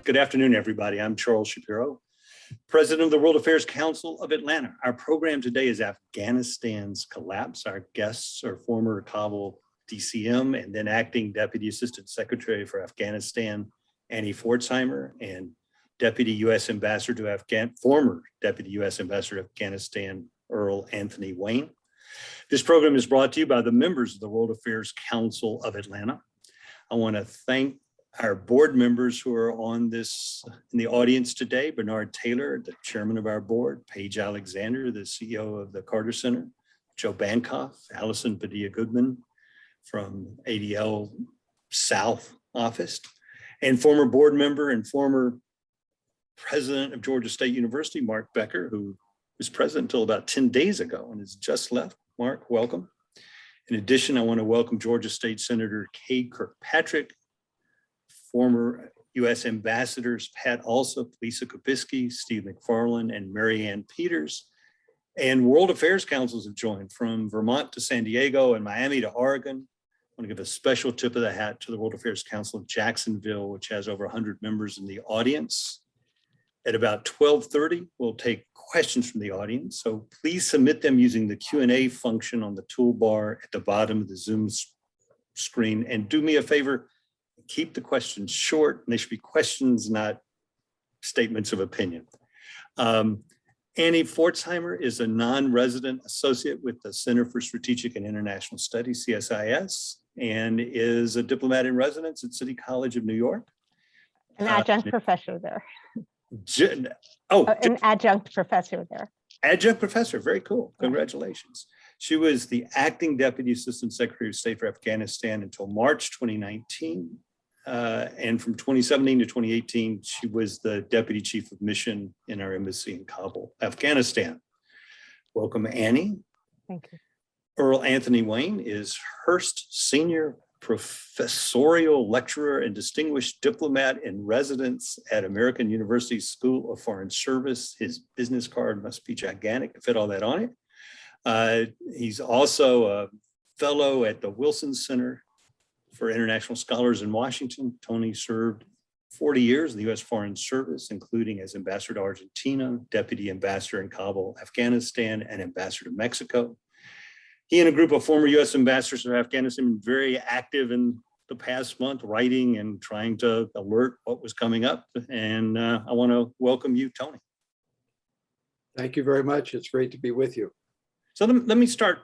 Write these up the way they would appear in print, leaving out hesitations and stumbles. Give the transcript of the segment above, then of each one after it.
Good afternoon, everybody. I'm Charles Shapiro, President of the World Affairs Council of Atlanta. Our program today is Afghanistan's collapse. Our guests are former Kabul DCM and then acting Deputy Assistant Secretary for Afghanistan, Annie Pforzheimer, and Deputy U.S. Ambassador to former Deputy U.S. Ambassador to Afghanistan, Earl Anthony Wayne. This program is brought to you by the members of the World Affairs Council of Atlanta. I want to thank our board members who are in the audience today: Bernard Taylor, the chairman of our board; Paige Alexander, the CEO of the Carter Center; Joe Bankoff; Allison Padilla-Goodman from ADL South office; and former board member and former president of Georgia State University, Mark Becker, who was president until about 10 days ago and has just left. Mark, welcome. In addition, I want to welcome Georgia State Senator Kay Kirkpatrick, former U.S. ambassadors Pat Alsop, Lisa Kubisky, Steve McFarland, and Mary Ann Peters. And World Affairs Councils have joined from Vermont to San Diego and Miami to Oregon. I want to give a special tip of the hat to the World Affairs Council of Jacksonville, which has over 100 members in the audience. At about 12:30, we'll take questions from the audience. So please submit them using the Q&A function on the toolbar at the bottom of the Zoom screen. And do me a favor, keep the questions short, and they should be questions, not statements of opinion. Annie Pforzheimer is a non-resident associate with the Center for Strategic and International Studies, CSIS, and is a diplomat in residence at City College of New York. An adjunct professor there. An adjunct professor there. Adjunct professor, very cool. Congratulations. She was the acting Deputy Assistant Secretary of State for Afghanistan until March 2019. And from 2017 to 2018, she was the Deputy Chief of Mission in our embassy in Kabul, Afghanistan. Welcome, Annie. Thank you. Earl Anthony Wayne is Hearst Senior Professorial Lecturer and Distinguished Diplomat in Residence at American University School of Foreign Service. His business card must be gigantic to fit all that on it. He's also a fellow at the Wilson Center for International Scholars in Washington. Tony served 40 years in the U.S. Foreign Service, including as Ambassador to Argentina, Deputy Ambassador in Kabul, Afghanistan, and Ambassador to Mexico. He and a group of former U.S. ambassadors to Afghanistan have been very active in the past month, writing and trying to alert what was coming up. And I want to welcome you, Tony. Thank you very much. It's great to be with you. So let me start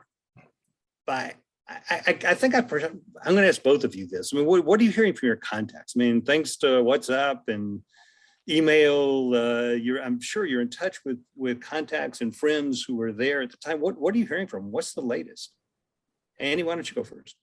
by, I think I'm going to ask both of you this. I mean, what are you hearing from your contacts? I mean, thanks to WhatsApp and email, I'm sure you're in touch with contacts and friends who were there at the time. What are you hearing from? What's the latest? Annie, why don't you go first?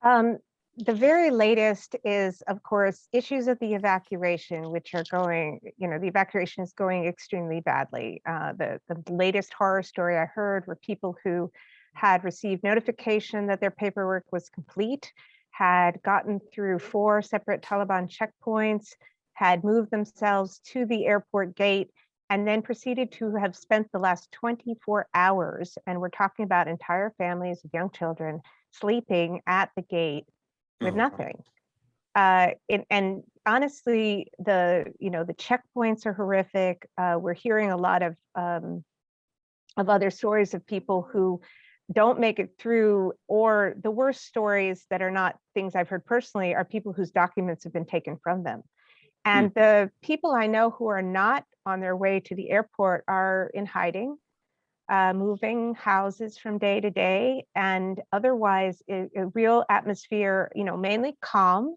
The very latest is, of course, issues of the evacuation, which are going, the evacuation is going extremely badly. The latest horror story I heard were people who had received notification that their paperwork was complete, had gotten through 4 separate Taliban checkpoints, had moved themselves to the airport gate, and then proceeded to have spent the last 24 hours, and we're talking about entire families of young children, sleeping at the gate with nothing. And honestly, the checkpoints are horrific. We're hearing a lot of other stories of people who don't make it through, or the worst stories that are not things I've heard personally are people whose documents have been taken from them. And the people I know who are not on their way to the airport are in hiding, moving houses from day to day, and otherwise a real atmosphere, mainly calm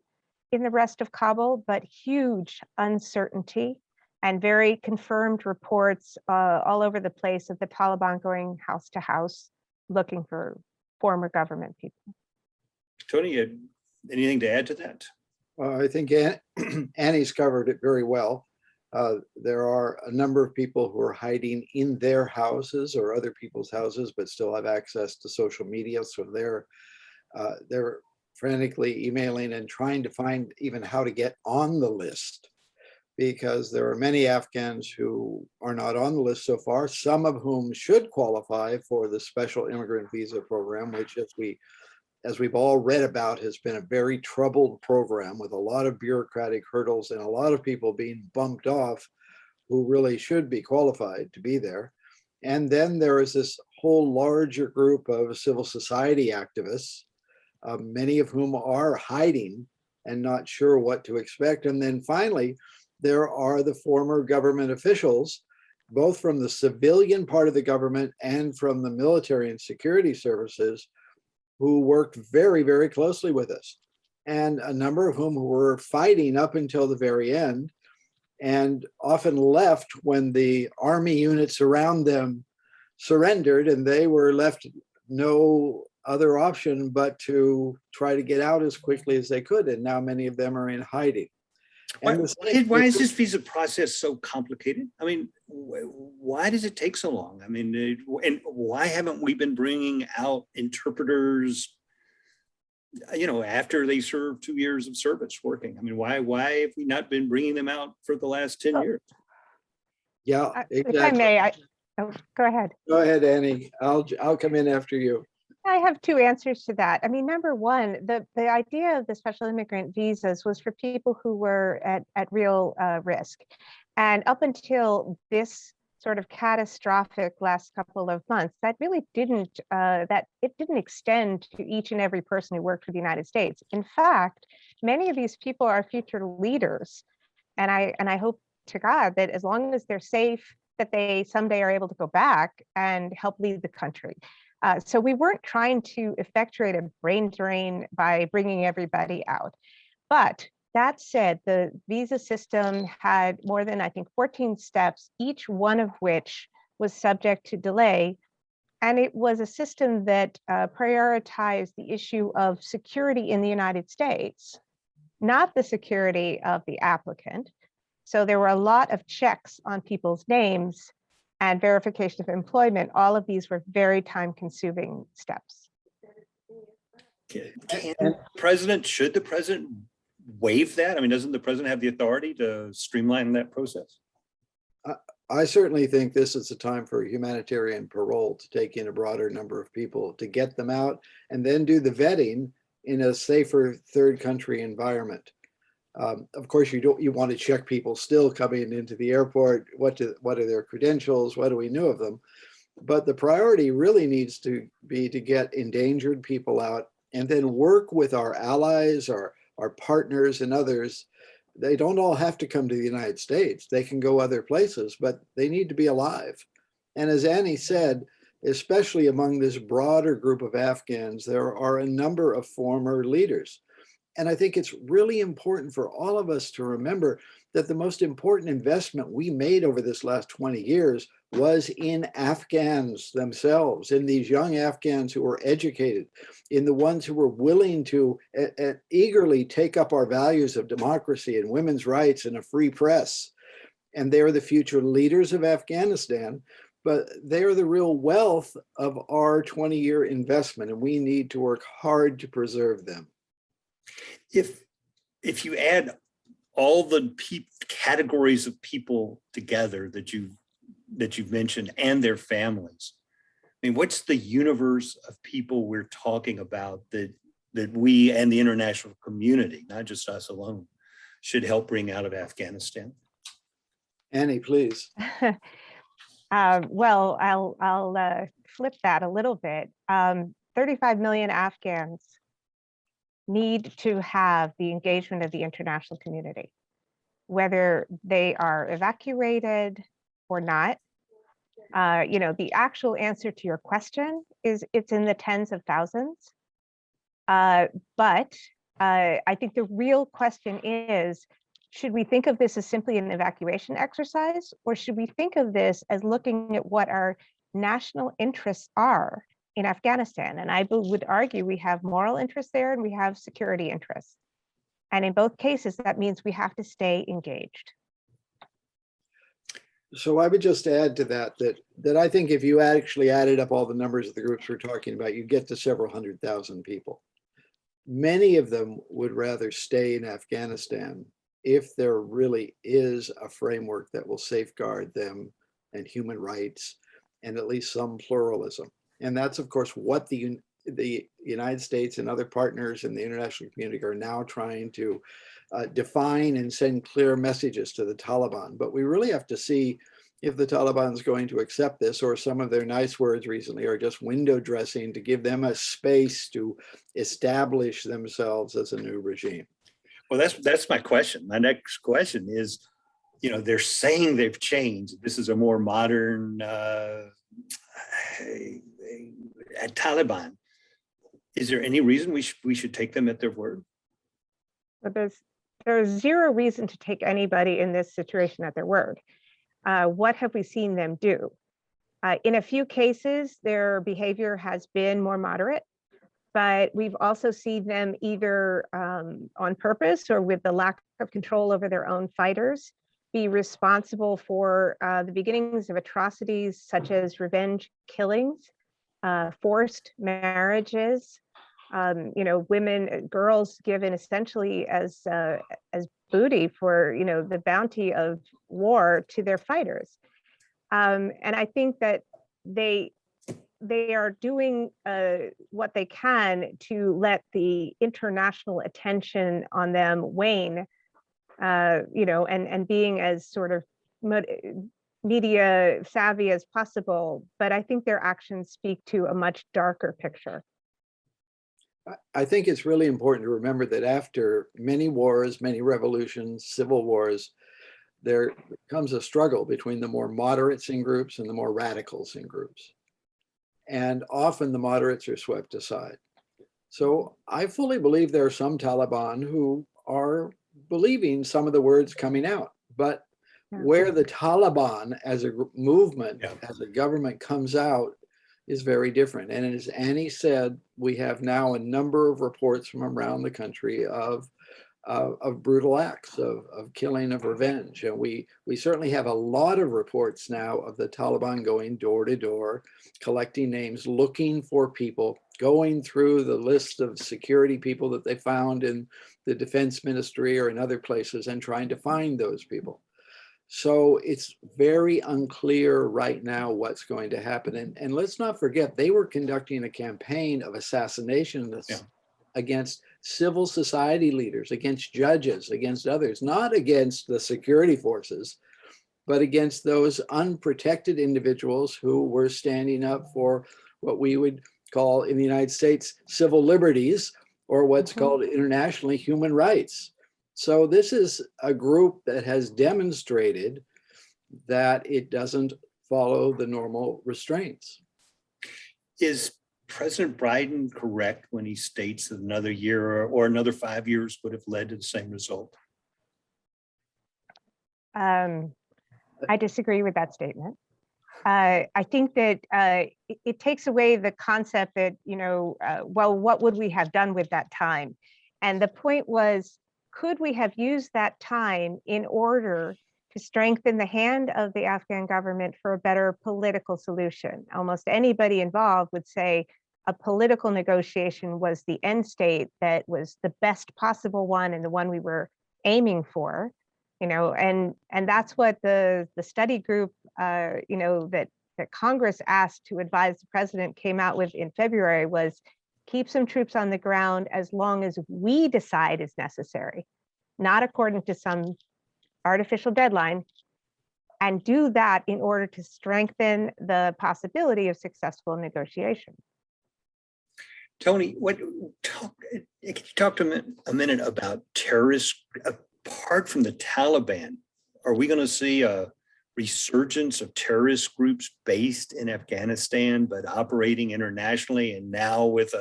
in the rest of Kabul, but huge uncertainty and very confirmed reports all over the place of the Taliban going house to house looking for former government people. Tony, anything to add to that? I think Annie's covered it very well. There are a number of people who are hiding in their houses or other people's houses, but still have access to social media. So they're frantically emailing and trying to find even how to get on the list, because there are many Afghans who are not on the list so far, some of whom should qualify for the special immigrant visa program, which, as we as we've all read about, has been a very troubled program with a lot of bureaucratic hurdles and a lot of people being bumped off who really should be qualified to be there. And then there is this whole larger group of civil society activists, many of whom are hiding and not sure what to expect. And then finally, there are the former government officials, both from the civilian part of the government and from the military and security services, who worked very, very closely with us. And a number of whom were fighting up until the very end, and often left when the army units around them surrendered, and they were left no other option but to try to get out as quickly as they could. And now many of them are in hiding. And why is this visa process so complicated? I mean, why does it take so long? I mean, and why haven't we been bringing out interpreters, you know, after they serve 2 years of service working? I mean, why have we not been bringing them out for the last 10 years? Yeah, exactly. If I may, go ahead. Go ahead, Annie. I'll come in after you. I have two answers to that. I mean, number one, the idea of the special immigrant visas was for people who were at real risk. And up until this sort of catastrophic last couple of months, that really didn't extend to each and every person who worked for the United States. In fact, many of these people are future leaders. And I hope to God that as long as they're safe, that they someday are able to go back and help lead the country. So we weren't trying to effectuate a brain drain by bringing everybody out. But that said, the visa system had more than, I think, 14 steps, each one of which was subject to delay. And it was a system that prioritized the issue of security in the United States, not the security of the applicant. So there were a lot of checks on people's names and verification of employment. All of these were very time-consuming steps. Should the president waive that? I mean, doesn't the president have the authority to streamline that process? I certainly think this is a time for humanitarian parole, to take in a broader number of people, to get them out, and then do the vetting in a safer third country environment. Of course, you want to check people still coming into the airport. What are their credentials? What do we know of them? But the priority really needs to be to get endangered people out, and then work with our allies, our partners and others. They don't all have to come to the United States. They can go other places, but they need to be alive. And as Annie said, especially among this broader group of Afghans, there are a number of former leaders. And I think it's really important for all of us to remember that the most important investment we made over this last 20 years was in Afghans themselves, in these young Afghans who were educated, in the ones who were willing to eagerly take up our values of democracy and women's rights and a free press. And they are the future leaders of Afghanistan, but they are the real wealth of our 20-year investment, and we need to work hard to preserve them. If you add all the categories of people together that you've mentioned and their families, I mean, what's the universe of people we're talking about that we and the international community, not just us alone, should help bring out of Afghanistan? Annie, please. Well, I'll flip that a little bit. 35 million Afghans need to have the engagement of the international community, whether they are evacuated or not. The actual answer to your question is it's in the tens of thousands. But I think the real question is, should we think of this as simply an evacuation exercise, or should we think of this as looking at what our national interests are in Afghanistan? And I would argue we have moral interests there and we have security interests. And in both cases, that means we have to stay engaged. So I would just add to that I think if you actually added up all the numbers of the groups we're talking about, you get to several 100,000 people. Many of them would rather stay in Afghanistan if there really is a framework that will safeguard them and human rights and at least some pluralism. And that's, of course, what the the United States and other partners in the international community are now trying to define and send clear messages to the Taliban. But we really have to see if the Taliban is going to accept this, or some of their nice words recently are just window dressing to give them a space to establish themselves as a new regime. Well, that's my question. My next question is, they're saying they've changed. This is a more modern Taliban. Is there any reason we should take them at their word? But there's zero reason to take anybody in this situation at their word. What have we seen them do? In a few cases, their behavior has been more moderate, but we've also seen them either on purpose or with the lack of control over their own fighters, be responsible for the beginnings of atrocities such as revenge killings, forced marriages, women, girls given essentially as booty for the bounty of war to their fighters. And I think that they are doing what they can to let the international attention on them wane, and being as sort of media savvy as possible. But I think their actions speak to a much darker picture. I think it's really important to remember that after many wars, many revolutions, civil wars, there comes a struggle between the more moderates in groups and the more radicals in groups. And often the moderates are swept aside. So I fully believe there are some Taliban who are believing some of the words coming out. But where the Taliban as a movement, as a government comes out, is very different. And as Annie said, we have now a number of reports from around the country of brutal acts of killing, of revenge. And we certainly have a lot of reports now of the Taliban going door to door, collecting names, looking for people, going through the list of security people that they found in the defense ministry or in other places and trying to find those people. So it's very unclear right now what's going to happen. And let's not forget, they were conducting a campaign of assassination against civil society leaders, against judges, against others, not against the security forces, but against those unprotected individuals who were standing up for what we would call in the United States civil liberties, or what's called internationally human rights. So this is a group that has demonstrated that it doesn't follow the normal restraints. Is President Biden correct when he states that another year or another 5 years would have led to the same result? I disagree with that statement. I think that it takes away the concept that, well, what would we have done with that time? And the point was, could we have used that time in order to strengthen the hand of the Afghan government for a better political solution? Almost anybody involved would say a political negotiation was the end state that was the best possible one and the one we were aiming for, and that's what the study group, that Congress asked to advise the president came out with in February was keep some troops on the ground as long as we decide is necessary, not according to some artificial deadline, and do that in order to strengthen the possibility of successful negotiation. Tony, can you talk to a minute about terrorists? Apart from the Taliban, are we going to see a resurgence of terrorist groups based in Afghanistan, but operating internationally, and now with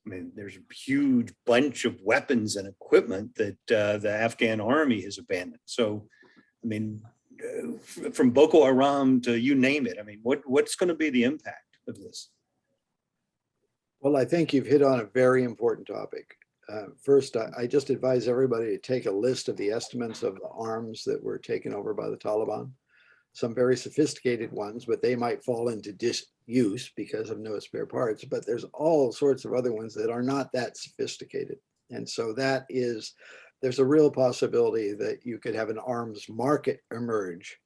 there's a huge bunch of weapons and equipment that the Afghan army has abandoned. So, from Boko Haram to you name it, what's going to be the impact of this? Well, I think you've hit on a very important topic. First, I just advise everybody to take a list of the estimates of the arms that were taken over by the Taliban. Some very sophisticated ones, but they might fall into disuse because of no spare parts. But there's all sorts of other ones that are not that sophisticated. And so there's a real possibility that you could have an arms market emerge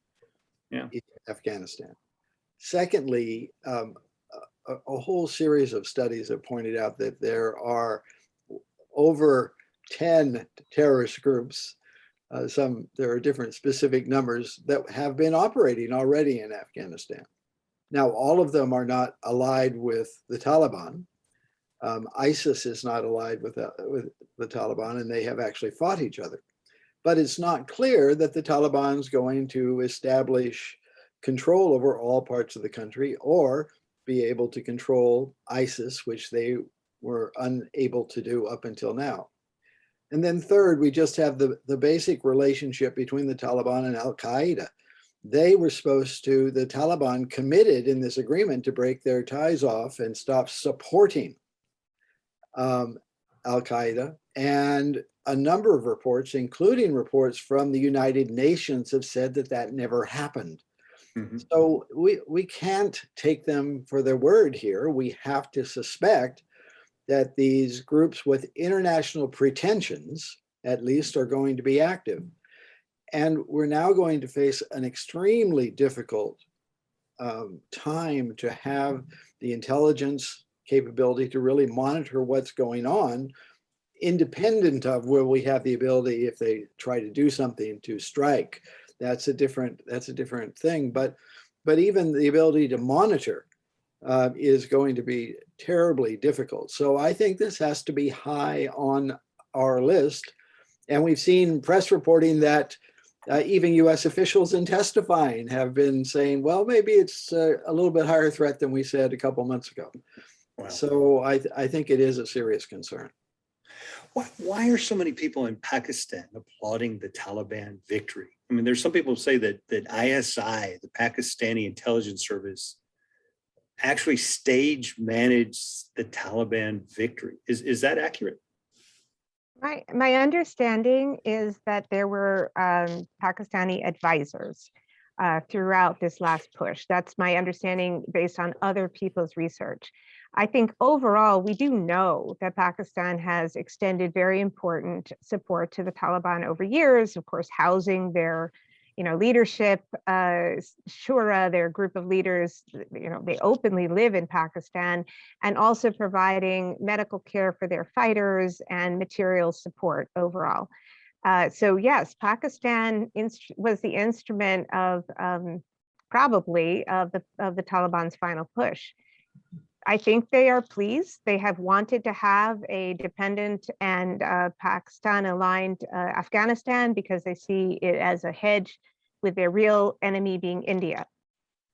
in Afghanistan. Secondly, a whole series of studies have pointed out that there are over 10 terrorist groups. There are different specific numbers that have been operating already in Afghanistan. Now, all of them are not allied with the Taliban. ISIS is not allied with the Taliban, and they have actually fought each other. But it's not clear that the Taliban is going to establish control over all parts of the country or be able to control ISIS, which they were unable to do up until now. And then third, we just have the basic relationship between the Taliban and Al-Qaeda. The Taliban committed in this agreement to break their ties off and stop supporting Al-Qaeda. And a number of reports, including reports from the United Nations, have said that that never happened. Mm-hmm. So we can't take them for their word here. We have to suspect that these groups with international pretensions, at least, are going to be active. And we're now going to face an extremely difficult time to have the intelligence capability to really monitor what's going on, independent of where we have the ability, if they try to do something, to strike. That's a different thing. But even the ability to monitor is going to be terribly difficult. So I think this has to be high on our list. And we've seen press reporting that even US officials in testifying have been saying, well, maybe it's a little bit higher threat than we said a couple months ago. Wow. So I think it is a serious concern. Why are so many people in Pakistan applauding the Taliban victory? I mean, there's some people who say that ISI, the Pakistani intelligence service, actually stage managed the Taliban victory. Is that accurate? My understanding is that there were Pakistani advisors throughout this last push. That's my understanding based on other people's research. I think overall, we do know that Pakistan has extended very important support to the Taliban over years, of course, housing their leadership, Shura, their group of leaders, they openly live in Pakistan, and also providing medical care for their fighters and material support overall. So yes, Pakistan was the instrument of probably of the Taliban's final push. I think they are pleased. They have wanted to have a dependent and Pakistan-aligned Afghanistan because they see it as a hedge with their real enemy being India.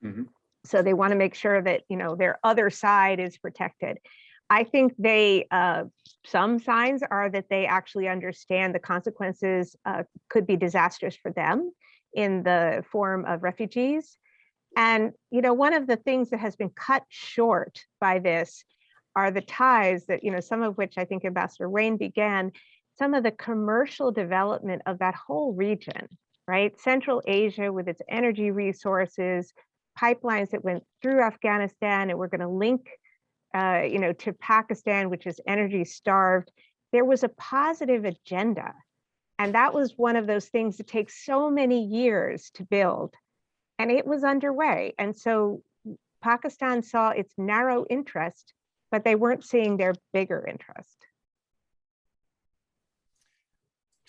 Mm-hmm. So they want to make sure that their other side is protected. I think some signs are that they actually understand the consequences could be disastrous for them in the form of refugees. And, one of the things that has been cut short by this are the ties that, some of which I think Ambassador Wayne began, some of the commercial development of that whole region, right? Central Asia with its energy resources, pipelines that went through Afghanistan and were going to link, to Pakistan, which is energy starved. There was a positive agenda. And that was one of those things that takes so many years to build. And it was underway. And so Pakistan saw its narrow interest, but they weren't seeing their bigger interest.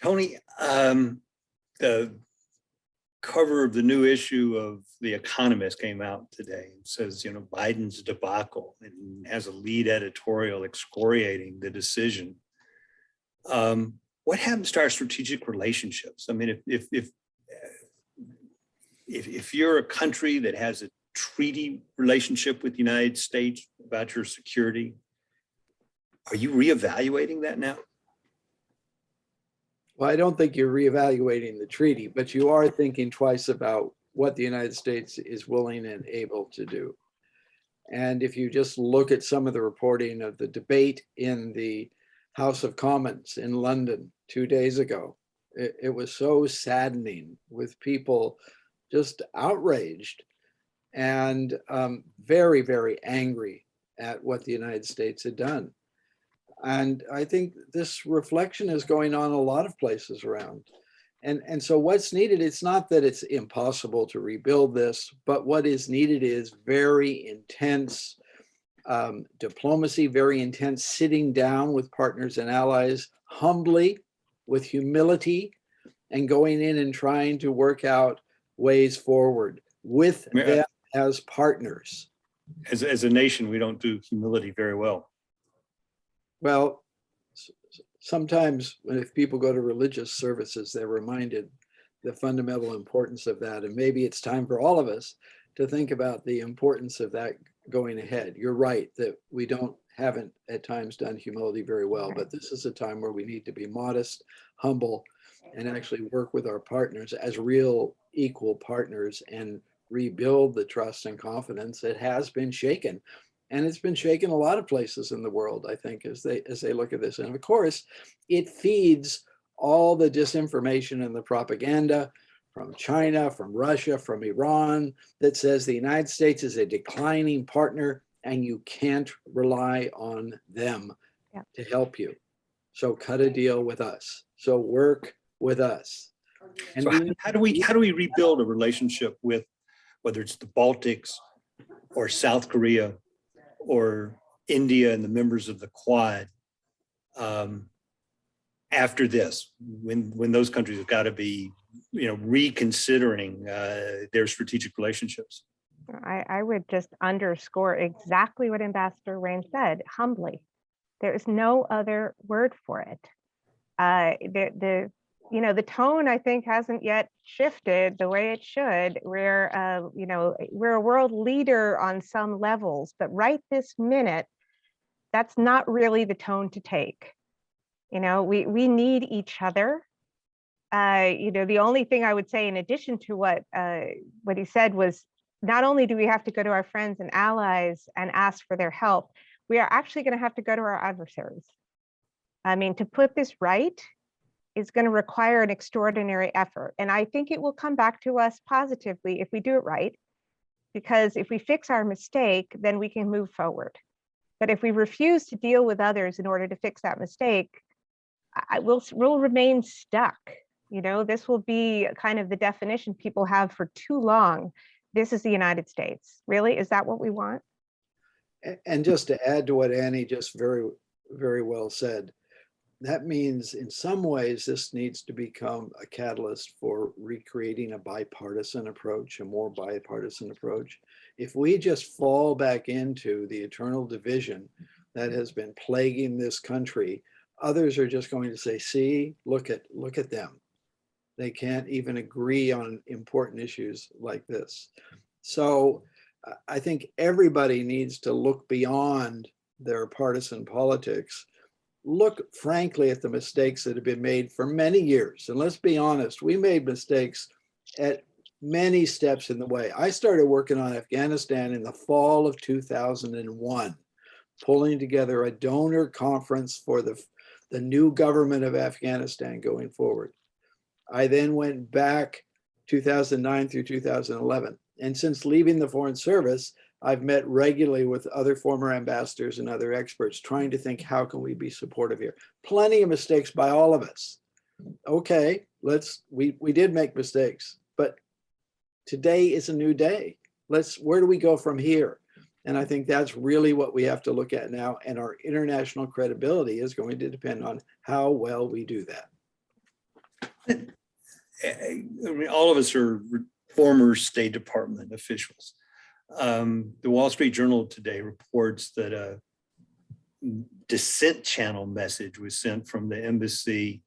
Tony, the cover of the new issue of The Economist came out today. It says, Biden's debacle, and has a lead editorial excoriating the decision. What happens to our strategic relationships? I mean, if you're a country that has a treaty relationship with the United States about your security, are you reevaluating that now? Well, I don't think you're reevaluating the treaty, but you are thinking twice about what the United States is willing and able to do. And if you just look at some of the reporting of the debate in the House of Commons in London 2 days ago, it was so saddening, with people just outraged and very, very angry at what the United States had done. And I think this reflection is going on a lot of places around. And so what's needed, it's not that it's impossible to rebuild this, but what is needed is very intense Diplomacy, very intense, sitting down with partners and allies humbly, with humility, and going in and trying to work out ways forward with them as partners. As a nation, we don't do humility very well. Well, sometimes if people go to religious services, they're reminded the fundamental importance of that. And maybe it's time for all of us to think about the importance of that going ahead. You're right that we haven't at times done humility very well, but this is a time where we need to be modest, humble, and actually work with our partners as real equal partners and rebuild the trust and confidence that has been shaken. And it's been shaken a lot of places in the world, I think, as they look at this. And of course, it feeds all the disinformation and the propaganda from China, from Russia, from Iran, that says the United States is a declining partner and you can't rely on them to help you. So cut a deal with us. So work with us. And so how do we rebuild a relationship with, whether it's the Baltics or South Korea or India and the members of the Quad, after this, when those countries have got to be, reconsidering their strategic relationships? I would just underscore exactly what Ambassador Wayne said, humbly. There is no other word for it. The tone, I think, hasn't yet shifted the way it should. We're a world leader on some levels, but right this minute, that's not really the tone to take. We need each other. The only thing I would say in addition to what he said was, not only do we have to go to our friends and allies and ask for their help, we are actually going to have to go to our adversaries. I mean, to put this right is going to require an extraordinary effort. And I think it will come back to us positively if we do it right, because if we fix our mistake, then we can move forward. But if we refuse to deal with others in order to fix that mistake, we'll remain stuck. This will be kind of the definition people have for too long. This is the United States. Really? Is that what we want? And just to add to what Annie just very, very well said, that means in some ways this needs to become a catalyst for recreating a bipartisan approach, a more bipartisan approach. If we just fall back into the eternal division that has been plaguing this country, others are just going to say, see, look at them. They can't even agree on important issues like this. So I think everybody needs to look beyond their partisan politics. Look frankly at the mistakes that have been made for many years. And let's be honest, we made mistakes at many steps in the way. I started working on Afghanistan in the fall of 2001, pulling together a donor conference for the new government of Afghanistan going forward. I then went back 2009 through 2011. And since leaving the Foreign Service, I've met regularly with other former ambassadors and other experts trying to think, how can we be supportive here? Plenty of mistakes by all of us. Okay, we did make mistakes, but today is a new day. Where do we go from here? And I think that's really what we have to look at now. And our international credibility is going to depend on how well we do that. I mean, all of us are former State Department officials. The Wall Street Journal today reports that a Dissent channel message was sent from the embassy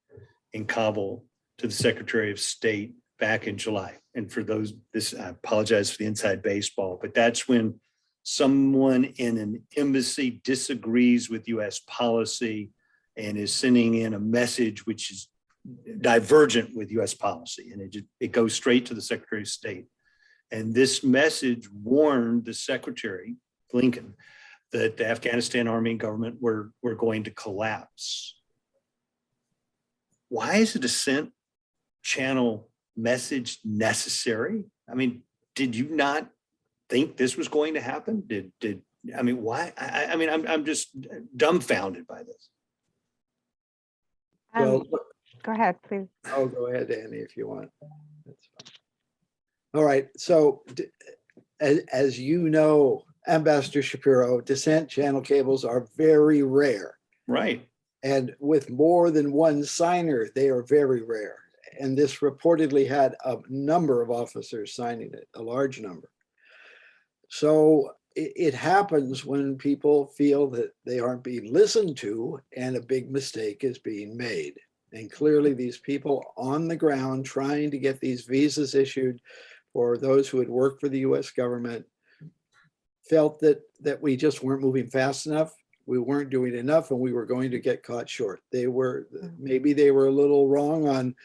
in Kabul to the Secretary of State back in July. And for I apologize for the inside baseball, but that's when someone in an embassy disagrees with US policy and is sending in a message which is divergent with US policy. And it goes straight to the Secretary of State. And this message warned the Secretary, Blinken, that the Afghanistan army and government were going to collapse. Why is a Dissent channel message necessary? I mean, did you not think this was going to happen? Why? I'm just dumbfounded by this. Well, go ahead, please. Oh, go ahead, Annie, if you want. That's fine. All right. So as you know, Ambassador Shapiro, Dissent channel cables are very rare. Right. And with more than one signer, they are very rare. And this reportedly had a number of officers signing it, a large number. So it happens when people feel that they aren't being listened to and a big mistake is being made. And clearly these people on the ground trying to get these visas issued for those who had worked for the US government felt that we just weren't moving fast enough. We weren't doing enough and we were going to get caught short. Maybe they were a little wrong on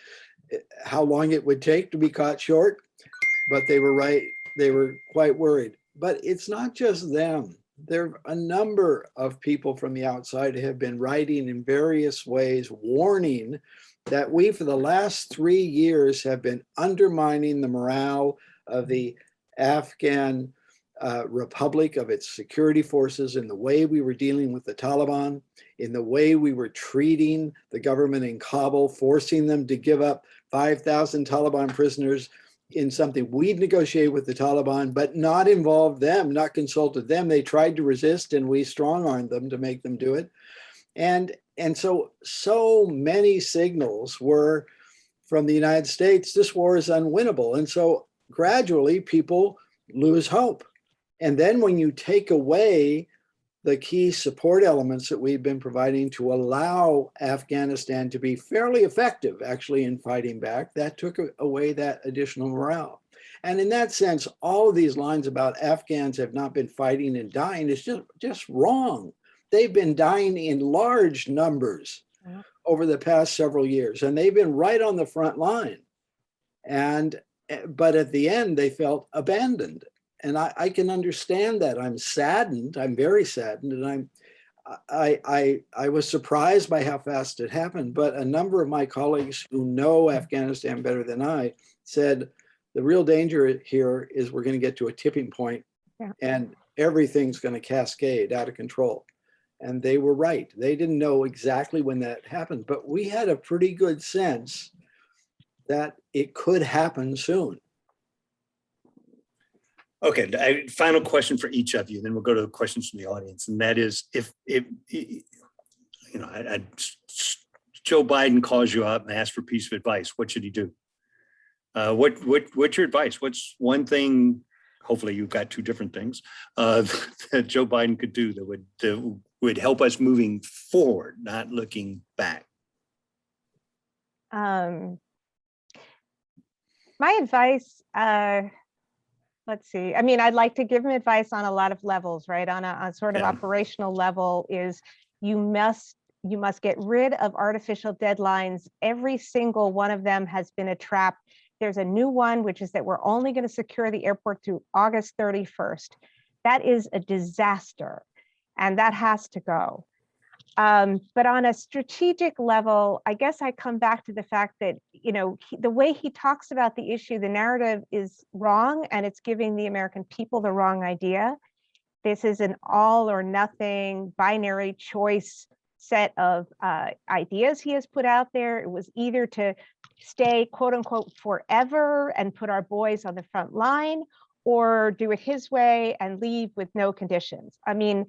how long it would take to be caught short, but they were right. They were quite worried. But it's not just them. There are a number of people from the outside who have been writing in various ways, warning that we, for the last 3 years, have been undermining the morale of the Afghan Republic, of its security forces, in the way we were dealing with the Taliban, in the way we were treating the government in Kabul, forcing them to give up 5,000 Taliban prisoners in something we'd negotiated with the Taliban, but not involved them, not consulted them. They tried to resist and we strong-armed them to make them do it. And so many signals were from the United States, this war is unwinnable. And so gradually people lose hope. And then when you take away the key support elements that we've been providing to allow Afghanistan to be fairly effective actually in fighting back, that took away that additional morale. And in that sense, all of these lines about Afghans have not been fighting and dying is just wrong. They've been dying in large numbers over the past several years, and they've been right on the front line. But at the end, they felt abandoned. And I can understand that. I'm saddened. I'm very saddened. And I was surprised by how fast it happened. But a number of my colleagues who know Afghanistan better than I said, the real danger here is we're going to get to a tipping point and everything's going to cascade out of control. And they were right. They didn't know exactly when that happened, but we had a pretty good sense that it could happen soon. Okay, final question for each of you, then we'll go to the questions from the audience. And that is, if Joe Biden calls you up and asks for a piece of advice, what should he do? What's your advice? What's one thing, hopefully you've got two different things, that Joe Biden could do that would help us moving forward, not looking back? My advice, let's see. I mean, I'd like to give him advice on a lot of levels, right? On a sort of operational level is you must get rid of artificial deadlines. Every single one of them has been a trap. There's a new one, which is that we're only going to secure the airport through August 31st. That is a disaster, and that has to go. But on a strategic level, I guess I come back to the fact that, the way he talks about the issue, the narrative is wrong, and it's giving the American people the wrong idea. This is an all or nothing binary choice set of ideas he has put out there. It was either to stay, quote unquote, forever and put our boys on the front line, or do it his way and leave with no conditions. I mean,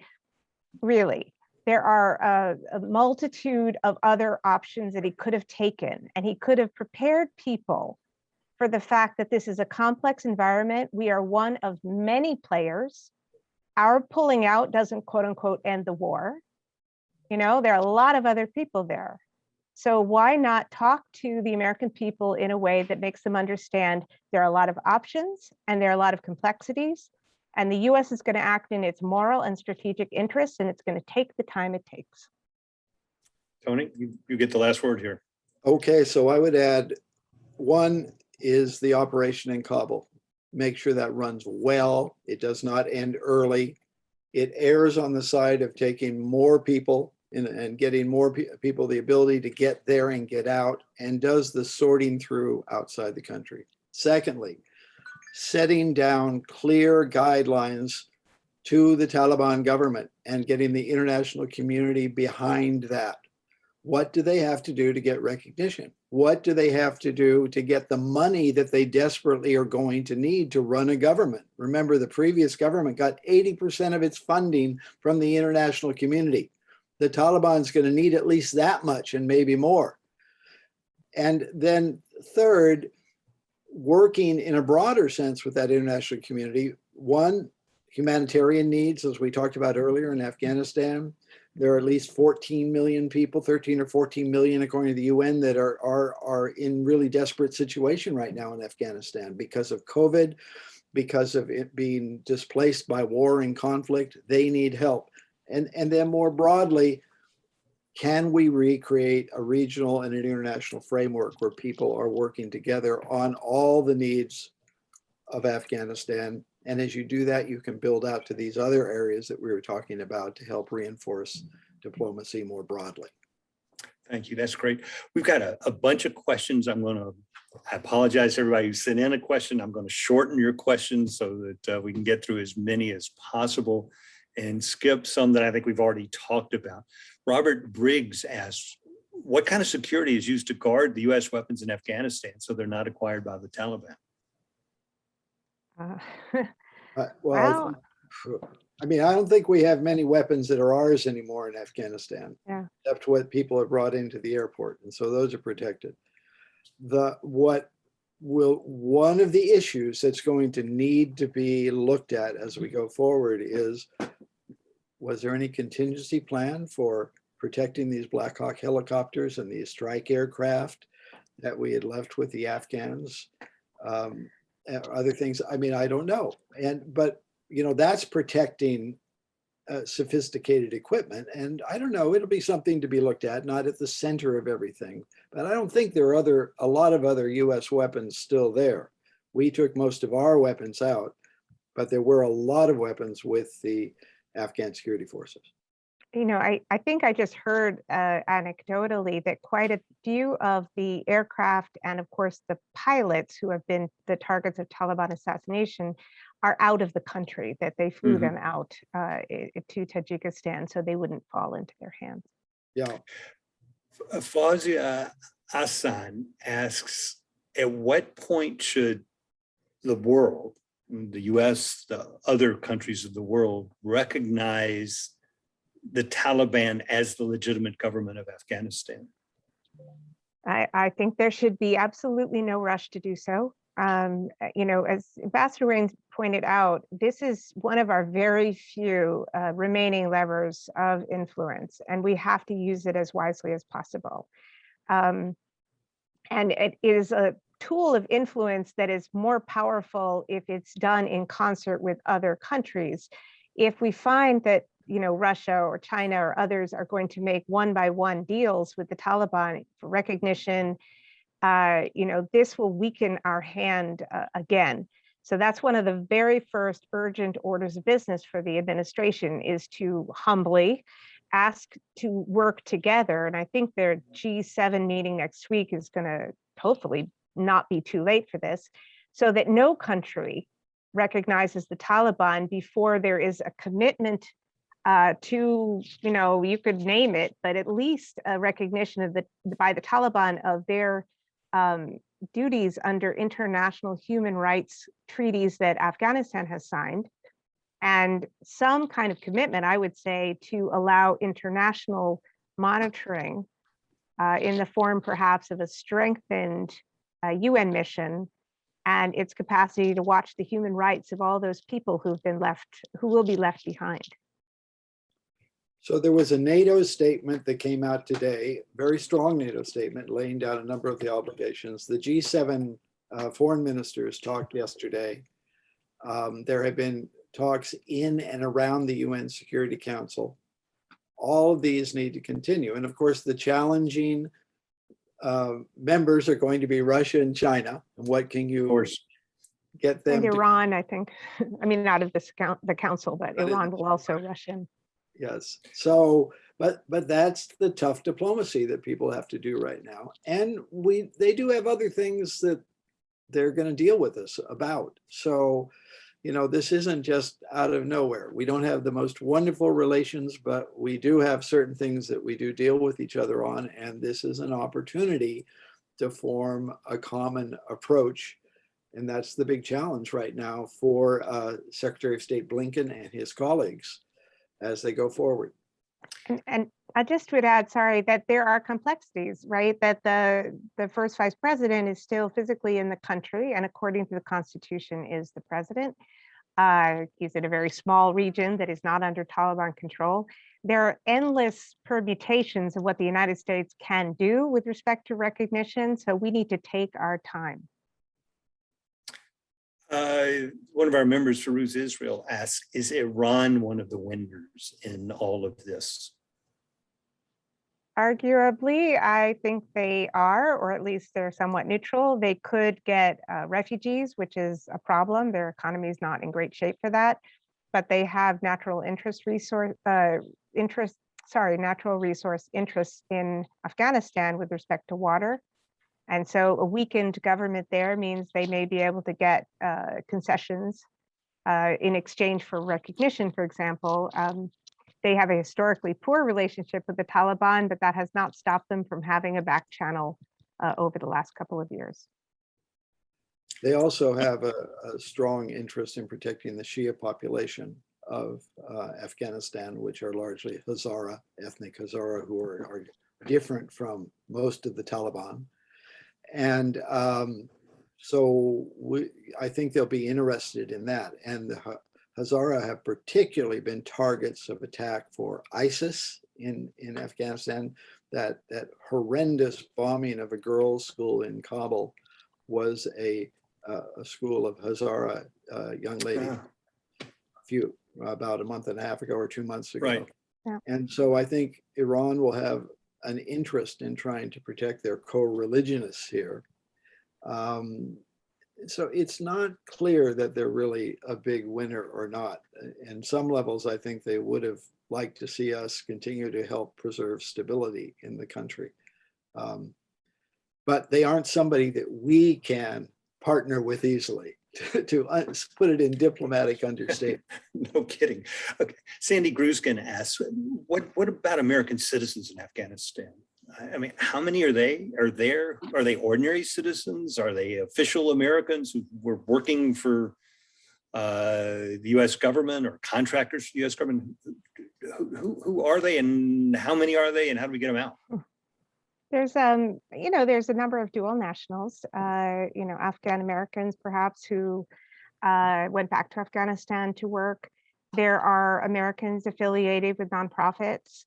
really. There are a multitude of other options that he could have taken, and he could have prepared people for the fact that this is a complex environment. We are one of many players. Our pulling out doesn't, quote unquote, end the war. There are a lot of other people there. So why not talk to the American people in a way that makes them understand there are a lot of options and there are a lot of complexities. And the US is going to act in its moral and strategic interests, and it's going to take the time it takes. Tony, you get the last word here. Okay, so I would add, one is the operation in Kabul. Make sure that runs well. It does not end early. It errs on the side of taking more people and getting more people the ability to get there and get out, and does the sorting through outside the country. Secondly, setting down clear guidelines to the Taliban government and getting the international community behind that. What do they have to do to get recognition? What do they have to do to get the money that they desperately are going to need to run a government? Remember, the previous government got 80% of its funding from the international community. The Taliban's going to need at least that much and maybe more. And then third, working in a broader sense with that international community. One, humanitarian needs, as we talked about earlier in Afghanistan. There are at least 14 million people, 13 or 14 million, according to the UN, that are in really desperate situation right now in Afghanistan because of COVID, because of it being displaced by war and conflict. They need help. And then more broadly, can we recreate a regional and an international framework where people are working together on all the needs of Afghanistan? And as you do that, you can build out to these other areas that we were talking about to help reinforce diplomacy more broadly. Thank you. That's great. We've got a bunch of questions. I apologize to everybody who sent in a question. I'm going to shorten your questions so that we can get through as many as possible and skip some that I think we've already talked about. Robert Briggs asks, what kind of security is used to guard the US weapons in Afghanistan so they're not acquired by the Taliban? Well, I mean, I don't think we have many weapons that are ours anymore in Afghanistan, yeah. except what people have brought into the airport. And so those are protected. One of the issues that's going to need to be looked at as we go forward is, was there any contingency plan for protecting these Black Hawk helicopters and these strike aircraft that we had left with the Afghans? Other things, I mean, I don't know. But you know, that's protecting sophisticated equipment. And I don't know, it'll be something to be looked at, not at the center of everything. But I don't think there are a lot of other US weapons still there. We took most of our weapons out, but there were a lot of weapons with the Afghan security forces. You know, I think I just heard anecdotally that quite a few of the aircraft and of course the pilots who have been the targets of Taliban assassination are out of the country, that they flew them out to Tajikistan so they wouldn't fall into their hands. Yeah. Fawzia Hassan asks, at what point should the world, the US, the other countries of the world, recognize the Taliban as the legitimate government of Afghanistan? I think there should be absolutely no rush to do so. You know, as Ambassador Wayne pointed out, this is one of our very few remaining levers of influence, and we have to use it as wisely as possible. And it is a tool of influence that is more powerful if it's done in concert with other countries. If we find that, you know, Russia or China or others are going to make one-by-one deals with the Taliban for recognition, you know, this will weaken our hand again. So that's one of the very first urgent orders of business for the administration, is to humbly ask to work together. And I think their G7 meeting next week is going to hopefully not be too late for this, so that no country recognizes the Taliban before there is a commitment to, you know, you could name it, but at least a recognition of by the Taliban of their duties under international human rights treaties that Afghanistan has signed, and some kind of commitment, I would say, to allow international monitoring in the form perhaps of a strengthened UN mission and its capacity to watch the human rights of all those people who will be left behind. So there was a NATO statement that came out today, very strong NATO statement, laying down a number of the obligations. The G7 foreign ministers talked yesterday. There have been talks in and around the UN Security Council. All of these need to continue. And of course, the challenging members are going to be Russia and China. And what can you get them? And Iran, I think, I mean, not of the council, but Iran will also rush in. Yes. So, but that's the tough diplomacy that people have to do right now. And they do have other things that they're going to deal with us about. So, you know, this isn't just out of nowhere. We don't have the most wonderful relations, but we do have certain things that we do deal with each other on. And this is an opportunity to form a common approach. And that's the big challenge right now for Secretary of State Blinken and his colleagues as they go forward. And I just would add, sorry, that there are complexities, right? That the first vice president is still physically in the country, and according to the Constitution is the president. He's in a very small region that is not under Taliban control. There are endless permutations of what the United States can do with respect to recognition, so we need to take our time. One of our members, Firuz Israel, asks, is Iran one of the winners in all of this? Arguably, I think they are, or at least they're somewhat neutral. They could get refugees, which is a problem. Their economy is not in great shape for that, but they have natural resource interests in Afghanistan with respect to water. And so a weakened government there means they may be able to get concessions in exchange for recognition, for example. They have a historically poor relationship with the Taliban, but that has not stopped them from having a back channel over the last couple of years. They also have a strong interest in protecting the Shia population of Afghanistan, which are largely Hazara, ethnic Hazara, who are different from most of the Taliban. And so I think they'll be interested in that. And the Hazara have particularly been targets of attack for ISIS in Afghanistan. That horrendous bombing of a girls' school in Kabul was a school of Hazara young lady about a month and a half ago or 2 months ago. Right. Yeah. And so I think Iran will have an interest in trying to protect their co-religionists here. So it's not clear that they're really a big winner or not. In some levels, I think they would have liked to see us continue to help preserve stability in the country. But they aren't somebody that we can partner with easily, to put it in diplomatic understatement. No kidding. Okay. Sandy Gruskin asks, what about American citizens in Afghanistan? I mean, how many are they? Are they ordinary citizens? Are they official Americans who were working for the U.S. government or contractors for the U.S. government? Who are they, and how many are they, and how do we get them out? There's there's a number of dual nationals, Afghan Americans perhaps who went back to Afghanistan to work. There are Americans affiliated with nonprofits.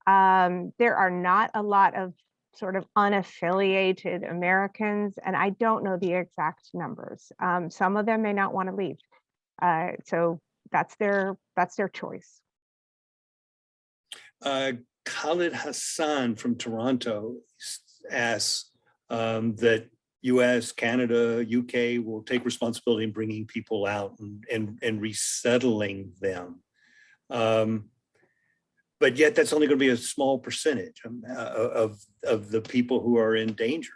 There are not a lot of sort of unaffiliated Americans, and I don't know the exact numbers. Some of them may not want to leave, so that's their choice. Khalid Hassan from Toronto asks that US, Canada, UK will take responsibility in bringing people out and resettling them. But yet that's only going to be a small percentage of the people who are in danger.